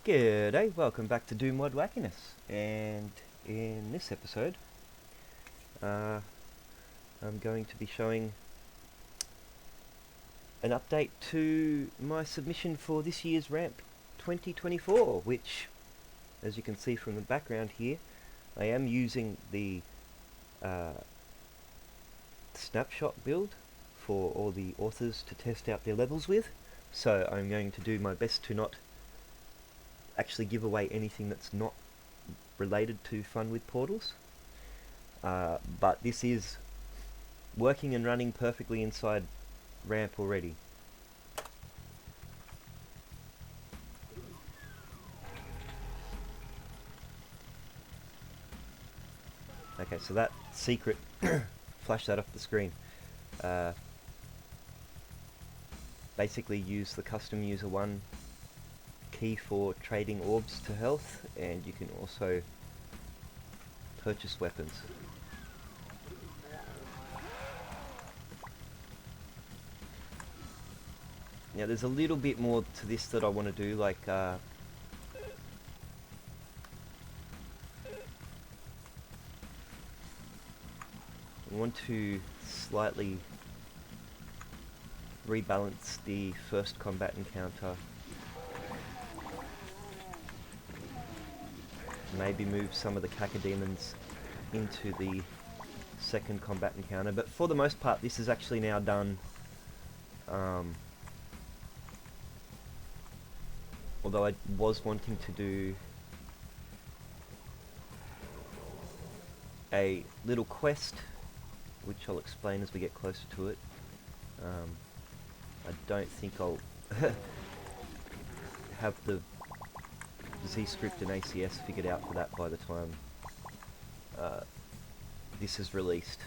G'day, welcome back to Do Mod Wackiness, and in this episode I'm going to be showing an update to my submission for this year's Ramp 2024, which, as you can see from the background here, I am using the snapshot build for all the authors to test out their levels with, so I'm going to do my best to not actually give away anything that's not related to fun with portals, but this is working and running perfectly inside Ramp already. Okay, so that secret, flash that off the screen. Basically use the custom user 1 key for trading orbs to health, and you can also purchase weapons. Now there's a little bit more to this that I want to do, like I want to slightly rebalance the first combat encounter. Maybe move some of the cacodemons into the second combat encounter, but for the most part this is actually now done. Although I was wanting to do a little quest, which I'll explain as we get closer to it. I don't think I'll have the Z script and ACS figured out for that by the time this is released.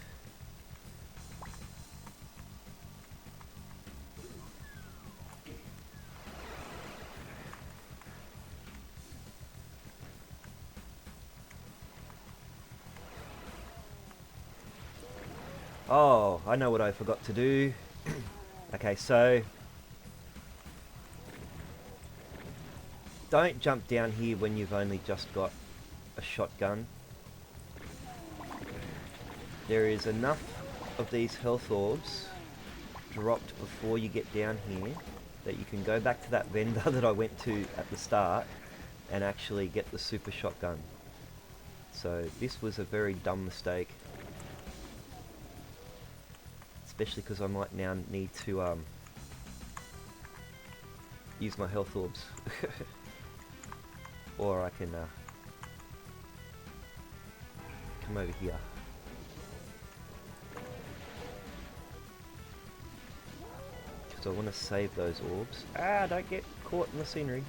Oh, I know what I forgot to do. Okay, so don't jump down here when you've only just got a shotgun. There is enough of these health orbs dropped before you get down here that you can go back to that vendor that I went to at the start and actually get the super shotgun. So this was a very dumb mistake, especially because I might now need to use my health orbs. Or I can come over here. Because I want to save those orbs. Don't get caught in the scenery.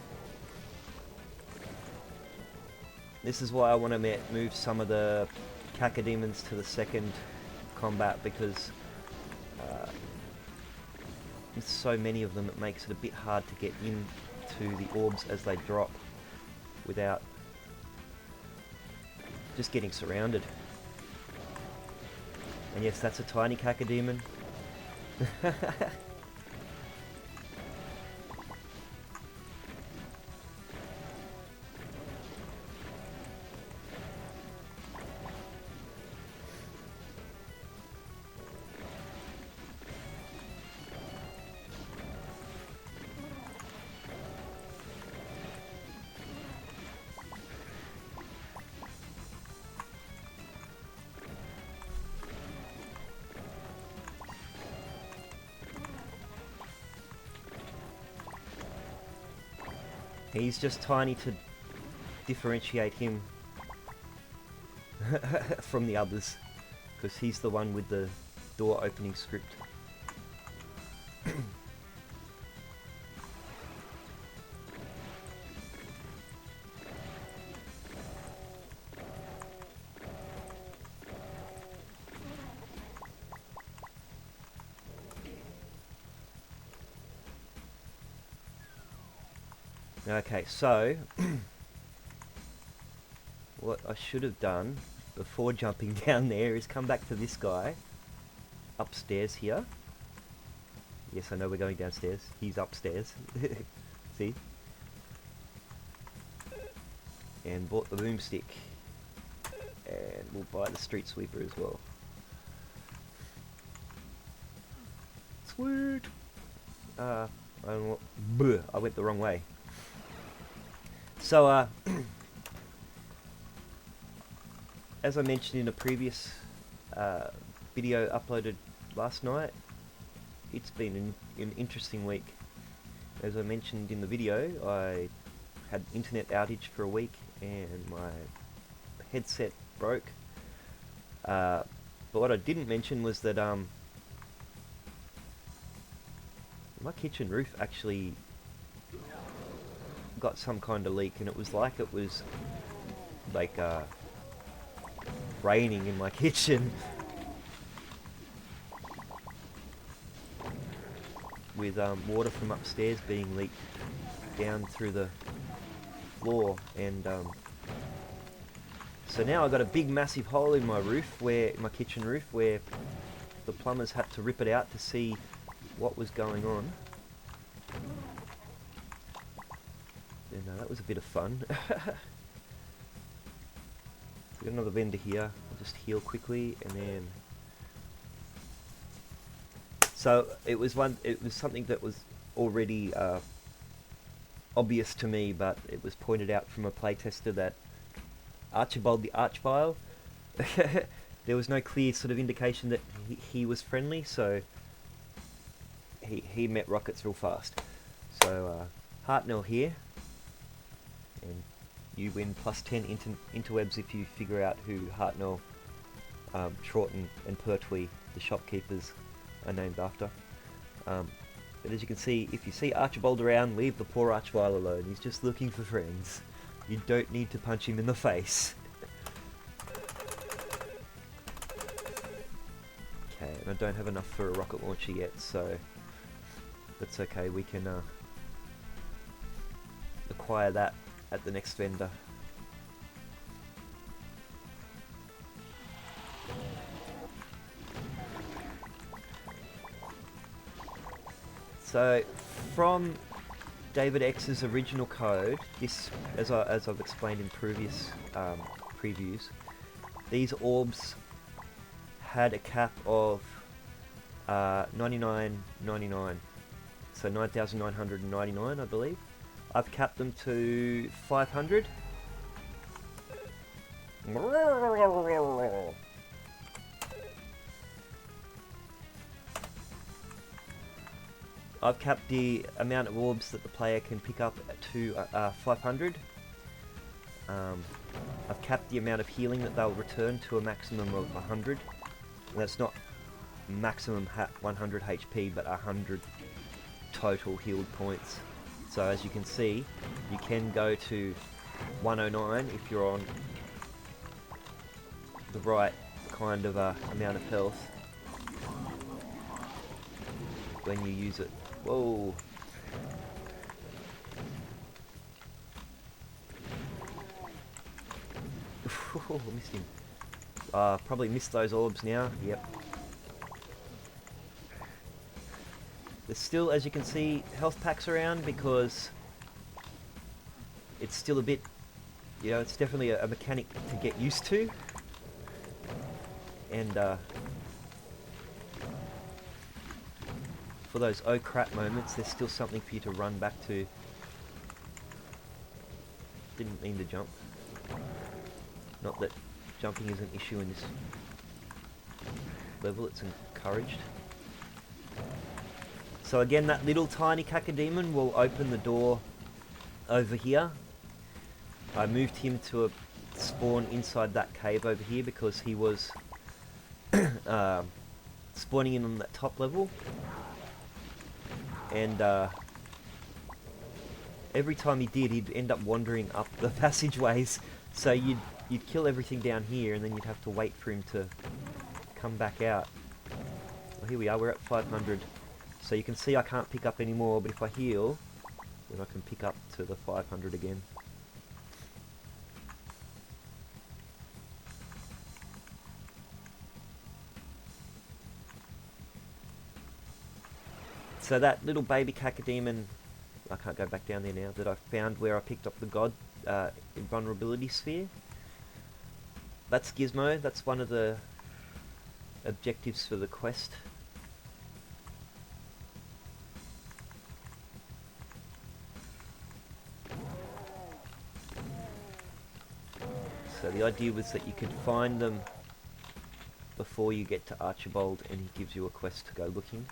This is why I want to move some of the cacodemons to the second combat, because with so many of them it makes it a bit hard to get into the orbs as they drop without just getting surrounded. And yes, that's a tiny cacodemon. He's just tiny to differentiate him from the others, because he's the one with the door opening script. Okay, so what I should have done before jumping down there is come back to this guy upstairs here. Yes, I know we're going downstairs. He's upstairs. See? and bought the boomstick, and we'll buy the street sweeper as well. Sweet. I don't know what, I went the wrong way. So as I mentioned in a previous video uploaded last night, it's been an interesting week. As I mentioned in the video, I had internet outage for a week and my headset broke. But what I didn't mention was that my kitchen roof actually got some kind of leak, and it was like raining in my kitchen with water from upstairs being leaked down through the floor, and so now I've got a big massive hole in my roof, my kitchen roof, where the plumbers had to rip it out to see what was going on. And that was a bit of fun. Got another vendor here. I'll just heal quickly, and then so it was something that was already obvious to me, but it was pointed out from a playtester that Archibold the Archvile, there was no clear sort of indication that he was friendly, so he met rockets real fast. So Hartnell here, and you win +10 interwebs if you figure out who Hartnell, Troughton and Pertwee, the shopkeepers, are named after. But as you can see, if you see Archibald around, leave the poor Archvile alone. He's just looking for friends. You don't need to punch him in the face. Okay, and I don't have enough for a rocket launcher yet, so that's okay. We can acquire that at the next vendor. So from David X's original code, this, as I've explained in previous previews, these orbs had a cap of 99.99, so 9,999, I believe. I've capped them to 500. I've capped the amount of orbs that the player can pick up to 500. I've capped the amount of healing that they'll return to a maximum of 100. And that's not maximum 100 HP, but 100 total healed points. So as you can see, you can go to 109 if you're on the right kind of amount of health when you use it. Whoa! Missed him. Probably missed those orbs now. Yep. There's still, as you can see, health packs around because it's still a bit, it's definitely a mechanic to get used to. And for those oh crap moments, there's still something for you to run back to. Didn't mean to jump. Not that jumping is an issue in this level, it's encouraged. So again, that little tiny cacodemon will open the door over here. I moved him to spawn inside that cave over here because he was spawning in on that top level. And every time he did, he'd end up wandering up the passageways. So you'd kill everything down here, and then you'd have to wait for him to come back out. Well, here we are, we're at 500. So you can see I can't pick up any more, but if I heal, then I can pick up to the 500 again. So that little baby cacodemon I can't go back down there now, that I found where I picked up the God invulnerability sphere. That's Gizmo, that's one of the objectives for the quest. So the idea was that you could find them before you get to Archibold and he gives you a quest to go looking.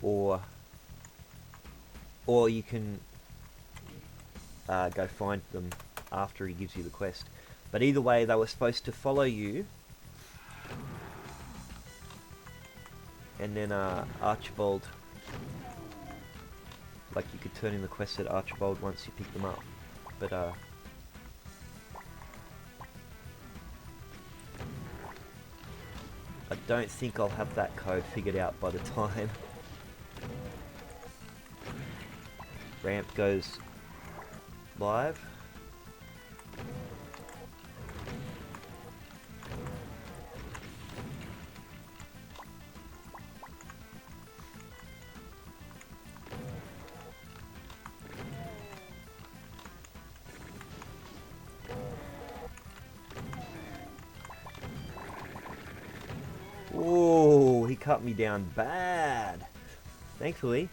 Or you can go find them after he gives you the quest. But either way, they were supposed to follow you. And then Archibald, like you could turn in the quest at Archibald once you pick them up. But I don't think I'll have that code figured out by the time ramp goes live. Oh, he cut me down bad. Thankfully,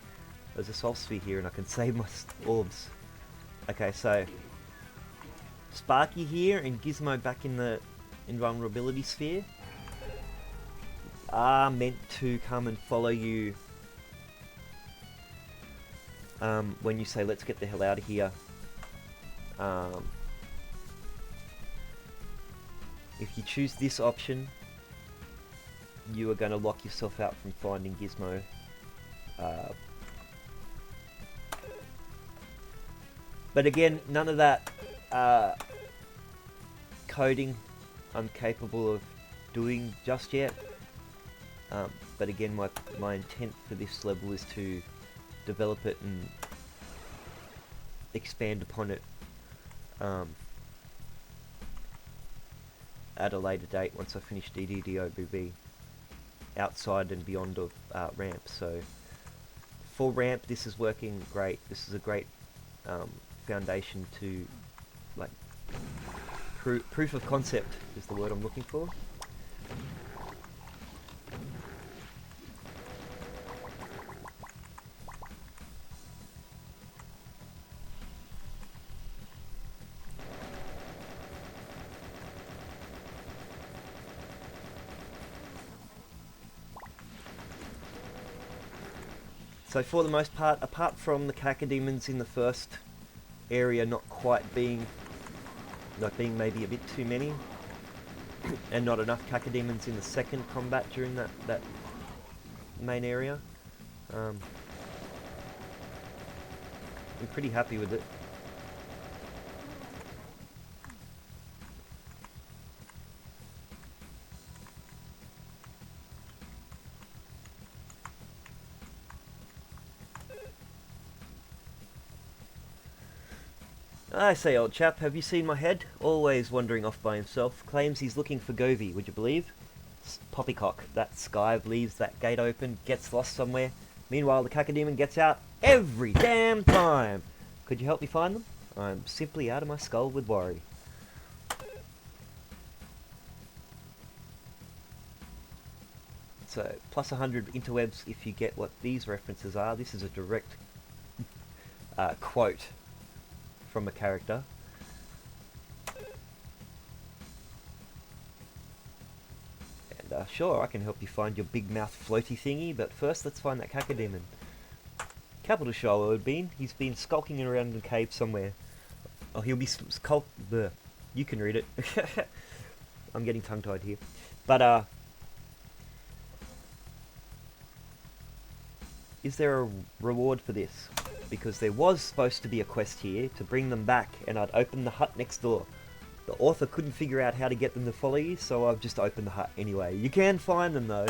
there's a soul sphere here and I can save my orbs. Okay, so Sparky here and Gizmo back in the invulnerability sphere are meant to come and follow you when you say let's get the hell out of here. If you choose this option, you are going to lock yourself out from finding Gizmo. But again, none of that coding I'm capable of doing just yet. But again, my intent for this level is to develop it and expand upon it at a later date once I finish DDDOBB outside and beyond of ramp. So for ramp, this is working great. This is a great foundation to, like, proof of concept is the word I'm looking for. So for the most part, apart from the cacodemons in the first area not being maybe a bit too many, and not enough cacodemons in the second combat during that main area, I'm pretty happy with it. I say, old chap, have you seen my head? Always wandering off by himself. Claims he's looking for Govey, would you believe? Poppycock. That Skyve leaves that gate open, gets lost somewhere. Meanwhile, the cacodemon gets out every damn time. Could you help me find them? I'm simply out of my skull with worry. So, plus 100 interwebs if you get what these references are. This is a direct quote from a character. And sure, I can help you find your big mouth floaty thingy, but first let's find that cacodemon. Capital show it would been. He's been skulking around in the cave somewhere. Oh, he'll be you can read it. I'm getting tongue-tied here. But is there a reward for this? Because there was supposed to be a quest here to bring them back, and I'd open the hut next door. The author couldn't figure out how to get them to follow you, so I've just opened the hut anyway. You can find them though.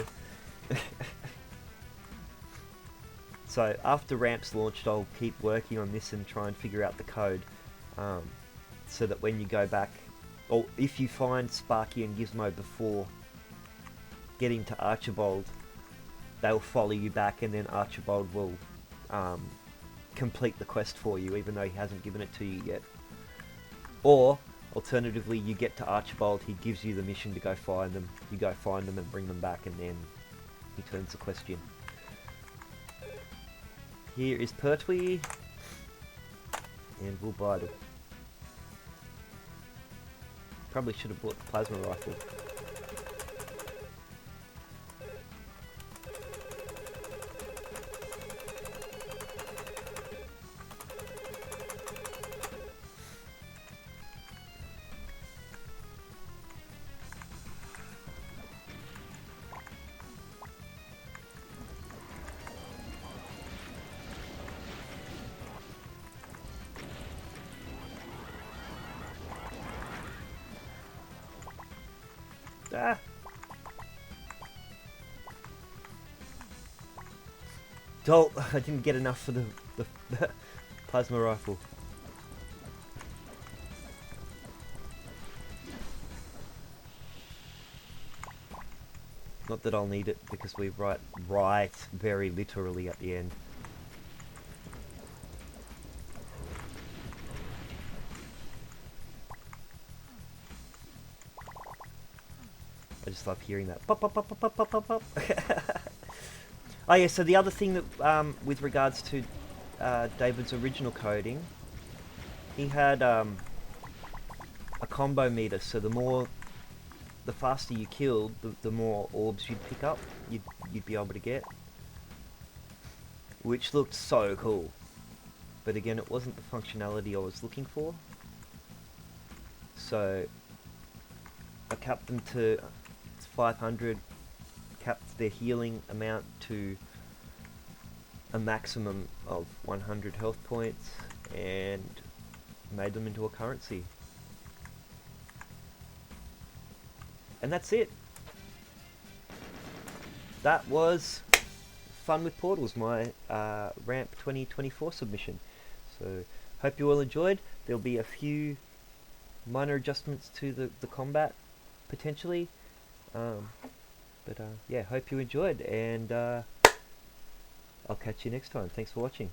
So after ramp's launched, I'll keep working on this and try and figure out the code, so that when you go back, or if you find Sparky and Gizmo before getting to Archibold, they'll follow you back, and then Archibold will complete the quest for you, even though he hasn't given it to you yet. Or, alternatively, you get to Archibold, he gives you the mission to go find them. You go find them and bring them back, and then he turns the quest in. Here is Pertwee, and we'll bite him. Probably should have bought the plasma rifle. Ah! Oh, I didn't get enough for the plasma rifle. Not that I'll need it, because we write very literally at the end. I just love hearing that. Pop, pop, pop, pop, pop, pop, pop, pop. Oh yeah, so the other thing that, with regards to David's original coding, he had a combo meter, so the faster you killed, the more orbs you'd pick up, you'd be able to get. Which looked so cool. But again, it wasn't the functionality I was looking for. So I capped them to 500, capped their healing amount to a maximum of 100 health points, and made them into a currency. And that's it. That was Fun with Portals, my Ramp 2024 submission. So hope you all enjoyed. There'll be a few minor adjustments to the combat potentially, but yeah, hope you enjoyed, and I'll catch you next time. Thanks for watching.